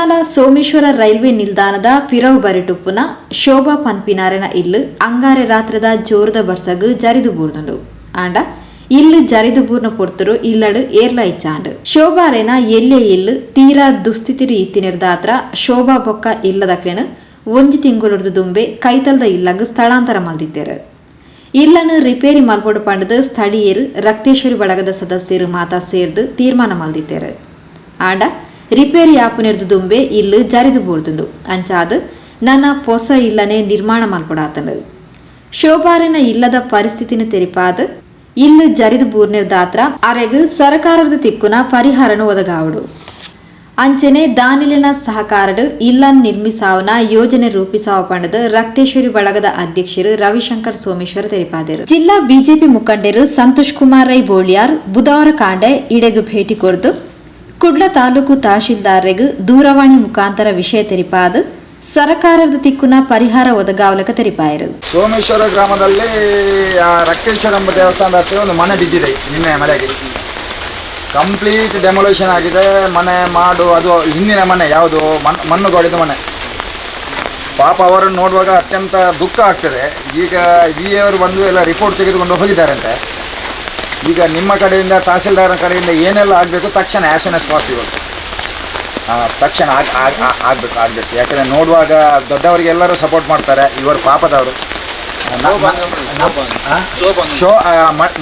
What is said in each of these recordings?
ತಾಂಡ್ಲಾನ Someshwara railway ನಿಲ್ದಾಣದ ಪಿರವು ಬರಿಟುಪ್ಪುನ ಶೋಭಾ ಪನ್ಪಿನಾರನ ಇಲ್ಲು ಅಂಗಾರೆ ರಾತ್ರದ ಜೋರದ ಬರ್ಸಗು ಜರಿದು ಬೂರ್ದುಂಡು and ಇಲ್ಲು ಜರಿದು ಬೂರ್ನ ಪೊರ್ತರು ಇಲ್ಲಡು ಏರ್ಲ ಇಚ್ಚಾಂಡು ಶೋಭಾರೇನ ಎಲ್ಲೆ ಇಲ್ಲು ತೀರಾ ದುಸ್ಥಿತಿರು ಇತ್ತಿನಿರ್ದಾತ್ರ ಶೋಭಾ ಬೊಕ್ಕ ಇಲ್ಲದಕ್ಲೆನು ಒಂಜಿ ತಿಂಗುಳುಡ್ದು ದುಂಬೆ ಕೈತಲ್ದ ಇಲ್ಲಗು ಸ್ಥಳಾಂತರ ಮಲ್ದಿದ್ದೇರು ಇಲ್ಲನ್ನು ರಿಪೇರಿ ಮಲ್ಪೊಡು ಪಂಡದು ಸ್ಥಳೀಯರು ರಕ್ತೇಶ್ವರಿ ಬಳಗದ ಸದಸ್ಯರು ಮಾತಾ ಸೇರ್ದು ತೀರ್ಮಾನ ಮಲ್ದಿದ್ದೇರು ಆಂಡ ರಿಪೇರಿ ಆಪುನೆರ್ದು ದುಂಬೆ ಇಲ್ಲು ಜರಿದು ಬೂರ್ದುಂಡು ಅಂಚಾದು ನನ್ನ ಪೊಸ ಇಲ್ಲನೆ ನಿರ್ಮಾಣ ಮಲ್ಪೊಡಾತಂಡು ಶೋಭಾರಿನ ಇಲ್ಲದ ಪರಿಸ್ಥಿತಿನ ತೆರಿಪಾದ ಇಲ್ಲು ಜರಿದು ಬೂರ್ನಿರ್ದಾತ್ರ ಅರೆಗು ಸರಕಾರದ ತಿಕ್ಕುನ ಪರಿಹಾರನು ಒದಗಾವಡು ಅಂಚನೆ ದಾನಿಲಿನ ಸಹಕಾರಡು ಇಲ್ಲನ್ ನಿರ್ಮಿಸಾವನ ಯೋಜನೆ ರೂಪಿಸಾವ ಪಂಡದು ರಕ್ತೇಶ್ವರಿ ಬಳಗದ ಅಧ್ಯಕ್ಷರು ರವಿಶಂಕರ್ ಸೋಮೇಶ್ವರ ತೆರಿಪಾದರು ಜಿಲ್ಲಾ ಬಿಜೆಪಿ ಮುಖಂಡರು ಸಂತೋಷ್ ಕುಮಾರ್ ರೈ ಬೋಳಿಯಾರ್ ಬುಧವಾರ ಕಾಂಡೆ ಇಡೆಗು ಭೇಟಿ ಕೊರ್ದು ಕುಡ್ಲ ತಾಲೂಕು ತಹಶೀಲ್ದಾರ್ರೆಗು ದೂರವಾಣಿ ಮುಖಾಂತರ ವಿಷಯ ತೆರಿಪಾದು ಸರಕಾರದ ತಿಕ್ಕುನ ಪರಿಹಾರ ಒದಗಾವಲಕ ತೆರಿಪಾಯರು. ಸೋಮೇಶ್ವರ ಗ್ರಾಮದಲ್ಲಿ ರಕ್ತೇಶ್ವರ ದೇವಸ್ಥಾನದ ಹತ್ತಿರ ಒಂದು ಮನೆ ಬಿದ್ದಿದೆ. ನಿನ್ನೆ ಮಳೆಗೆ ಕಂಪ್ಲೀಟ್ ಡೆಮೊಲೇಷನ್ ಆಗಿದೆ. ಮನೆ ಮಾಡು ಅದು ಹಿಂದಿನ ಮನೆ ಯಾವುದು ಮಣ್ಣು ಗೋಡಿದ ಮನೆ. ಪಾಪ ಅವರನ್ನು ನೋಡುವಾಗ ಅತ್ಯಂತ ದುಃಖ ಆಗ್ತದೆ. ಈಗ ಅವರು ಬಂದು ಎಲ್ಲ ರಿಪೋರ್ಟ್ ತೆಗೆದುಕೊಂಡು ಹೋಗಿದ್ದಾರಂತೆ. ಈಗ ನಿಮ್ಮ ಕಡೆಯಿಂದ ತಹಸೀಲ್ದಾರ ಕಡೆಯಿಂದ ಏನೆಲ್ಲ ಆಗಬೇಕು ತಕ್ಷಣ ಆ್ಯಸ್ ಸೂನ್ ಆಸ್ ಪಾಸಿಬಲ್ ತಕ್ಷಣ ಆಗಬೇಕು. ಯಾಕಂದರೆ ನೋಡುವಾಗ ದೊಡ್ಡವರಿಗೆ ಎಲ್ಲರೂ ಸಪೋರ್ಟ್ ಮಾಡ್ತಾರೆ. ಇವರು ಪಾಪದವರು.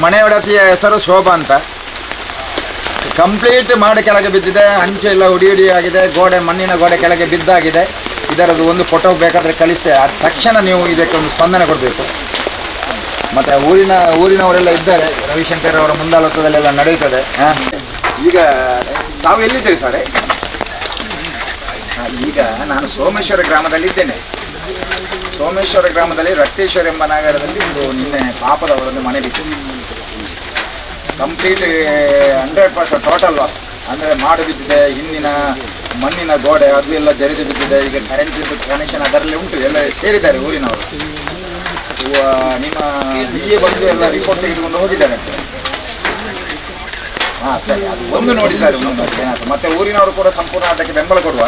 ಮನೆ ಒಡತಿಯ ಹೆಸರು ಶೋಭಾ ಅಂತ. ಕಂಪ್ಲೀಟ್ ಮಾಡಿ ಕೆಳಗೆ ಬಿದ್ದಿದೆ. ಅಂಚೆ ಎಲ್ಲ ಹುಡಿ ಆಗಿದೆ. ಗೋಡೆ ಮಣ್ಣಿನ ಗೋಡೆ ಕೆಳಗೆ ಬಿದ್ದಾಗಿದೆ. ಇದರದ್ದು ಒಂದು ಫೋಟೋ ಬೇಕಾದರೆ ಕಳಿಸ್ತೇವೆ. ಅದು ತಕ್ಷಣ ನೀವು ಇದಕ್ಕೆ ಒಂದು ಸ್ಪಂದನೆ ಕೊಡಬೇಕು. ಮತ್ತು ಊರಿನವರೆಲ್ಲ ಇದ್ದಾರೆ. ರವಿಶಂಕರ್ ಅವರ ಮುಂದಾಳತ್ವದಲ್ಲೆಲ್ಲ ನಡೆಯುತ್ತದೆ. ಈಗ ತಾವು ಎಲ್ಲಿದ್ದೀರಿ ಸರ್? ಈಗ ನಾನು ಸೋಮೇಶ್ವರ ಗ್ರಾಮದಲ್ಲಿದ್ದೇನೆ. ಸೋಮೇಶ್ವರ ಗ್ರಾಮದಲ್ಲಿ ರಕ್ತೇಶ್ವರ ಎಂಬ ನಗರದಲ್ಲಿ ಒಂದು ನಿನ್ನೆ ಪಾಪದವರೊಂದು ಮನೆ ಬಿತ್ತು. Complete 100% total loss. ಅಂದರೆ ಮಾಡು ಬಿದ್ದಿದೆ. ಹಿಂದಿನ ಮಣ್ಣಿನ ಗೋಡೆ ಅದು ಎಲ್ಲ ಜರಿದು ಬಿದ್ದಿದೆ. ಈಗ ಕರೆಂಟ್ ಕನೆಕ್ಷನ್ ಅದರಲ್ಲಿ ಉಂಟು. ಎಲ್ಲ ಸೇರಿದ್ದಾರೆ ಊರಿನವರು. ನಿಮ್ಮ ಬಿಎ ಬಂದು ಎಲ್ಲ ರಿಪೋರ್ಟ್ ತೆಗೆದುಕೊಂಡು ಹೋಗಿದ್ದಾರೆ. ಹಾಂ ಸರಿ, ಅದು ಒಂದು ನೋಡಿ ಸರ್ ಏನಾಯ್ತು. ಮತ್ತು ಊರಿನವರು ಕೂಡ ಸಂಪೂರ್ಣ ಅದಕ್ಕೆ ಬೆಂಬಲ ಕೊಡುವ.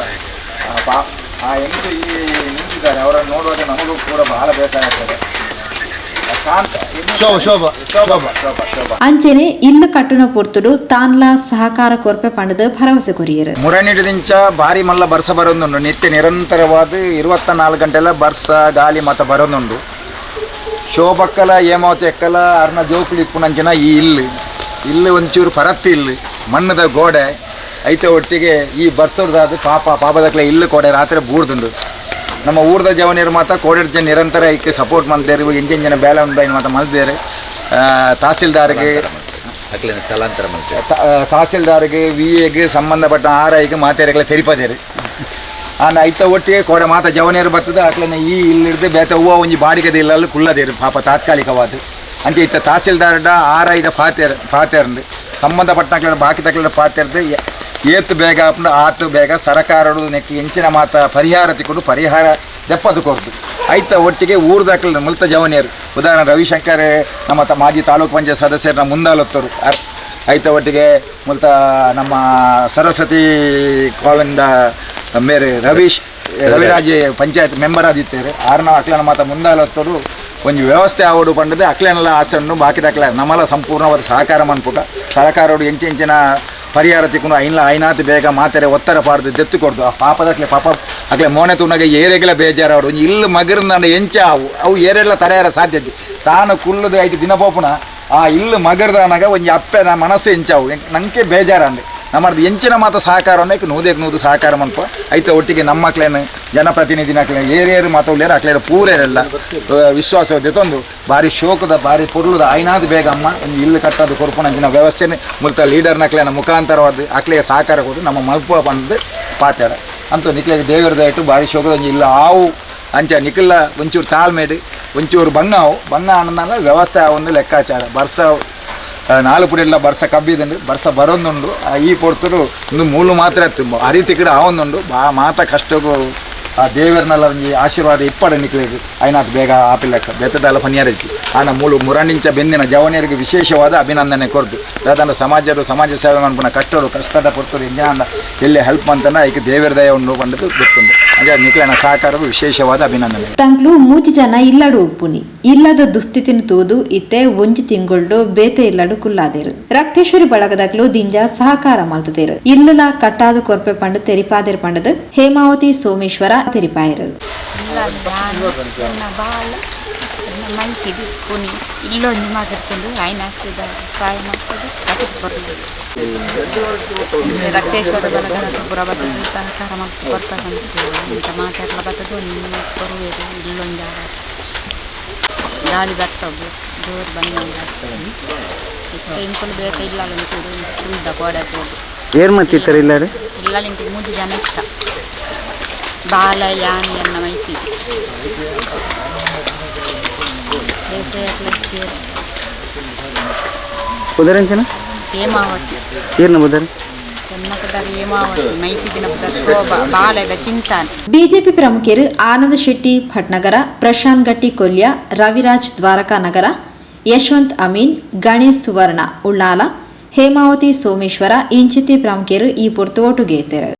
ಆ ಹೆಂಗಸು ಇಲ್ಲಿ ನಿಂತಿದ್ದಾರೆ. ಅವರನ್ನು ನೋಡುವಾಗ ನಮಗೂ ಕೂಡ ಬಹಳ ಬೇಸರ ಆಗ್ತದೆ. ಅಂಚನೆ ಇಲ್ಲು ಕಟ್ಟುನ ಪೊರ್ತುಡು ತಾನ್ಲ ಸಹಕಾರ ಕೊರ್ಪೆ ಪಂಡದ ಭರವಸೆ ಕೊರಿಯರು. ಮುರನಿಡಿದಿಂಚ ಭಾರಿ ಮಲ್ಲ ಬರ್ಸ ಬರೋದುಂಡು. ನಿತ್ಯ ನಿರಂತರವಾದ 24 ಗಂಟೆಲ್ಲ ಬರ್ಸ ಗಾಳಿ ಮತ್ತು ಬರೋದುಂಡು. ಶೋಭಕ್ಕಲ ಹೇಮಾವತಿ ಎಕ್ಕಲ ಅರ್ನ ಜೋಕುಳಿ ಇಪ್ಪುನಂಚಿನ ಈ ಇಲ್ಲು ಒಂಚೂರು ಪರತ್ತಿ ಇಲ್ಲು ಮಣ್ಣದ ಗೋಡೆ ಐತೆ. ಒಟ್ಟಿಗೆ ಈ ಬರ್ಸೋದಾದ ಪಾಪದಕ್ಲೆ ಇಲ್ಲು ಕೋಡೆ ರಾತ್ರಿ ಬೂರ್ದುಂಡು. ನಮ್ಮ ಊರದ ಜವನಿಯರು ಮಾತ್ರ ಕೋಡೆಡ್ ಜನ ನಿರಂತರ ಇದಕ್ಕೆ ಸಪೋರ್ಟ್ ಮಾಡ್ತಾರೆ. ಎಂಜಿನ ಬೇಲೆ ಉಂಟು ಮಾತ್ರ ಮಲ್ತಿದ್ದಾರೆ. ತಹಸೀಲ್ದಾರ್ಗೆ ವಿಎಗೆ ಸಂಬಂಧಪಟ್ಟ ಆರ್ಐಗೆ ಮಾತೆರೆಗಳ ತೆರಿಪದೇರಿ ಐತ ಒಟ್ಟಿಗೆ ಕೋಡೆ ಮಾತ ಜವನಿಯರು ಬರ್ತದೆ. ಅಕ್ಲೇನೆ ಈ ಇಲ್ಲಿರ್ದು ಬೇತ ಹೂವು ಒಂಜಿ ಬಾಡಿಗೆದ ಇಲ್ಲಲ್ಲಿ ಕುಳ್ಳದೇರು ಪಾಪ ತಾತ್ಕಾಲಿಕವಾದ ಅಂಚೆ ಇತ್ತ ತಹಸೀಲ್ದಾರ್ಡ ಆರ್ಐದ ಪಾತೆರ್ದು ಸಂಬಂಧಪಟ್ಟ ಬಾಕಿ ತಕ್ಲ ಪಾತೆರ್ದು ಏತು ಬೇಗ ಆತು ಬೇಗ ಸರಕಾರಡು ನೆಕ್ಕಿ ಹೆಂಚಿನ ಮಾತ ಪರಿಹಾರ ತಿಕ್ಕೊಂಡು ಪರಿಹಾರ ದೆಪ್ಪದು ಕೊರ್ದು ಐತ ಒಟ್ಟಿಗೆ ಊರ್ದಾಕ್ಲ ಮುಲ್ತ ಜವನಿಯರು ಉದಾಹರಣೆ ರವಿಶಂಕರ್ ನಮ್ಮ ಮಾಜಿ ತಾಲೂಕು ಪಂಚಾಯತ್ ಸದಸ್ಯರನ್ನ ಮುಂದಾಲತ್ತರು ಐತ ಒಟ್ಟಿಗೆ ಮುಲ್ತ ನಮ್ಮ ಸರಸ್ವತಿ ಕಾಲನಿಂದ ಮೇರೆ ರವಿರಾಜ್ ಪಂಚಾಯತ್ ಮೆಂಬರ್ ಆದಿತ್ತೇವೆ. ಆರ್ನ ಅಕ್ಲನ ಮಾತ ಮುಂದಾಲತ್ತರು ಒಂದು ವ್ಯವಸ್ಥೆ ಆವಡು ಪಂಡದೆ ಅಕ್ಲೇನೆಲ್ಲ ಆಸೆಯನ್ನು ಬಾಕಿದ ಅಕ್ಲ ನಮ್ಮಲ್ಲ ಸಂಪೂರ್ಣವಾದ ಸಹಕಾರ ಮನ್ಪುಟ ಸರಕಾರಡು ಹೆಂಚಿನ ಪರಿಹಾರ ತಿಕ್ಕೊಂಡು ಐನಾತ್ ಬೇಗ ಮಾತೆರೆ ಒತ್ತರ ಪಾಡ್ದು ದೆತ್ತು ಕೊಡ್ದು. ಆ ಪಾಪದಕ್ಲೆ ಪಾಪ ಅಕ್ಲೆ ಮೋನೆ ತುಣಗೆ ಏರೆಗೆಲ್ಲ ಬೇಜಾರವಡು ಇಲ್ಲಿ ಮಗರ್ನ ಎಂಚ ಅವು ಏರೆಲ್ಲ ತಡೆಯಾರ ಸಾಧ್ಯತೆ ತಾನು ಕುಲ್ಲದು ಐಟು ದಿನ ಪೋಪುನ ಆ ಇಲ್ಲು ಮಗರ್ದನಾಗ ಒಂದು ಅಪ್ಪೆನ ಮನಸ್ಸು ಎಂಚಾವು ನಂಗೆ ಬೇಜಾರಂದೆ. ನಮ್ಮದು ಎಂಚಿನ ಮಾತ ಸಹಕಾರವನ್ನು ನೂದೇಕು ಸಹಕಾರ ಮನ್ಪ ಐತೆ. ಒಟ್ಟಿಗೆ ನಮ್ಮ ಮಕ್ಳೇನು ಜನಪ್ರತಿನಿಧಿನ ಏರಿಯರು ಮಾತಾಡ್ಯಾರ ಅಕ್ಲೇರ ಪೂರೇರೆಲ್ಲ ವಿಶ್ವಾಸ ತಂದು ಭಾರಿ ಶೋಕದ ಭಾರಿ ಪೊರ್ಲುದ ಐನಾದ್ ಬೇಗ ಅಮ್ಮ ಒಂದು ಇಲ್ಲು ಕಟ್ಟೋದು ಕೊರ್ಪುನಂಚಿನ ವ್ಯವಸ್ಥೆನೇ ಮುಲ್ತ ಲೀಡರ್ನ ಅಕ್ಲೇನ ಮುಖಾಂತರವಾದ ಅಕ್ಲೆಯ ಸಹಕಾರ ಕೊಡು ನಮ್ಮ ಮಲ್ಪ ಬಂದು ಪಾತ್ಯಾರ ಅಂತೂ ನಿಕ್ಲೆಗೆ ದೇವರದ ಇಟ್ಟು ಭಾರಿ ಶೋಕದ ಇಲ್ಲ ಆವು ಅಂಚ ನಿಖಿಲ್ಲ ಒಂಚೂರು ತಾಳ್ಮೇಡಿ ಒಂಚೂರು ಬಂಗ ಅನ್ನೋದನ್ನ ವ್ಯವಸ್ಥೆ ಒಂದು ಲೆಕ್ಕಾಚಾರ ಬರ್ಸ 4 ಪುಡಿಯೆಲ್ಲ ಬರ್ಸ ಕಬ್ಬಿದುಂಡು ಬರ್ಸ ಬರೋದುಂಡು. ಈ ಪೊರ್ತರು ಒಂದು ಮೂಲು ಮಾತ್ರ ಹರಿತಿಕಡೆ ಆವೊಂದುಂಡು ಮಾತ ಕಷ್ಟಕ್ಕೂ ಆ ದೇವರನ್ನೆಲ್ಲ ಒಂಜಿ ಆಶೀರ್ವಾದ ಇಪ್ಪಡ ನಿಕ್ಲೇದು ಐನಾತ್ ಬೇಗ ಆಪಿಲ್ಲಕ್ಕ ಬೆತ್ತದಲ್ಲ ಪನಿಯರಚ್ಚಿ ಆನ ಮುರಾಂಡಿಂಚ ಬೆಂದಿನ ಜವನಿಯರಿಗೆ ವಿಶೇಷವಾದ ಅಭಿನಂದನೆ ಕೊರ್ದು ದಾದಂಡ ಸಮಾಜ ಸೇವೆ ಮಾಡ್ಪುನ ಕಷ್ಟದ ಪೊರ್ತರು ಇಂಜಾಂಡ ಎಲ್ಲಿ ಹೆಲ್ಪ್ ಅಂತನ ಐಕೆ ದೇವರ ದಯ ಉಂಡು ಬಂದದ್ದು ಗೊತ್ತುಂಡು ಹಾಗೆ ನಿಕ್ಲೇನ ಸಹಕಾರಕ್ಕೂ ವಿಶೇಷವಾದ ಅಭಿನಂದನೆ. ತಂಕ್ಲು ಮೂಜಿ ಜನ ಇಲ್ಲಡು ಉಪ್ಪುನಿ ಇಲ್ಲದ ದುಸ್ಥಿತಿನ ತೂದು ಇತ್ತೆ ಒಂಜಿ ತಿಂಗೊಳ್ಡು ಬೇತೆ ಇಲ್ಲಡು ಕುಲ್ಲಾದೇರು ರಕ್ತೇಶ್ವರಿ ಬಳಗದಕ್ಲು ದಿಂಜ ಸಹಕಾರ ಮಲ್ತದೇರು ಇಲ್ಲದ ಕಟ್ಟಾದ ಕೊರ್ಪೆ ಪಂಡು ತೆರಿಪಾದೇರು ಪಂಡದು ಹೇಮಾವತಿ ಸೋಮೇಶ್ವರ ತೆರಿಪಾಯರು. ಇಲ್ಲೊಂದು ಮಾತಾಡ್ಕೊಂಡು ಆಯ್ನ ಆಗ್ತದ ಸಹಾಯ ಮಾಡ್ತದೆ ರಕ್ತೇಶ್ವರ ಬಲಗದ ಪುರ ಬರ್ತದೆ ಸಹಕಾರ ಮಾಡ್ತಾ ಬರ್ತಕ್ಕಂಥದ್ದು ಅಂತ ಮಾತಾಡ್ಲ ಬರ್ತದೆ ನಿಮ್ಮ ಬರುವುದು ಇಲ್ಲೊಂದು ಜಾಗ ಗಾಳಿ ಬರ್ಸೋದು ಜೋರು ಬಂದಂಗೆ ಇಂಕೊಂಡು ಬೇಕ ಇಲ್ಲ ಒಂಚೂರು ಉಳ್ದ ಗೋಡಕ್ಕೆ ಹೋಗಿ ಏರ್ ಮತ್ತಿತ್ತರ ಇಲ್ಲಾರೆ ಇಲ್ಲ ನಿಂತು 3 ಜನ ಇತ್ತ ಬಾಲ ಯಾನಿ ಅನ್ನ ಮೈತಿದ್ದು ಉದರಂಚನ ಹೇಮಾವತಿ ಏರ್ನ ಬುದರ್ ಹೇಮಾವತಿ ಮೈತಿದಿನ ಶೋಭಾ ಬಾಲದ ಚಿಂತಾನೆ. ಬಿಜೆಪಿ ಪ್ರಮುಖರು ಆನಂದ್ ಶೆಟ್ಟಿ ಭಟ್ನಗರ, ಪ್ರಶಾಂತ್ ಗಟ್ಟಿ ಕೊಲ್ಯ, ರವಿರಾಜ್ ದ್ವಾರಕಾ ನಗರ, ಯಶವಂತ್ ಅಮೀನ್, ಗಣೇಶ್ ಸುವರ್ಣ ಉಳ್ಳಾಲ, ಹೇಮಾವತಿ ಸೋಮೇಶ್ವರ ಇಂಚಿತಿ ಪ್ರಮುಖರು ಈ ಪೊರ್ತು ಒಟ್ಟುಗೆ ಇದ್ದಾರೆ.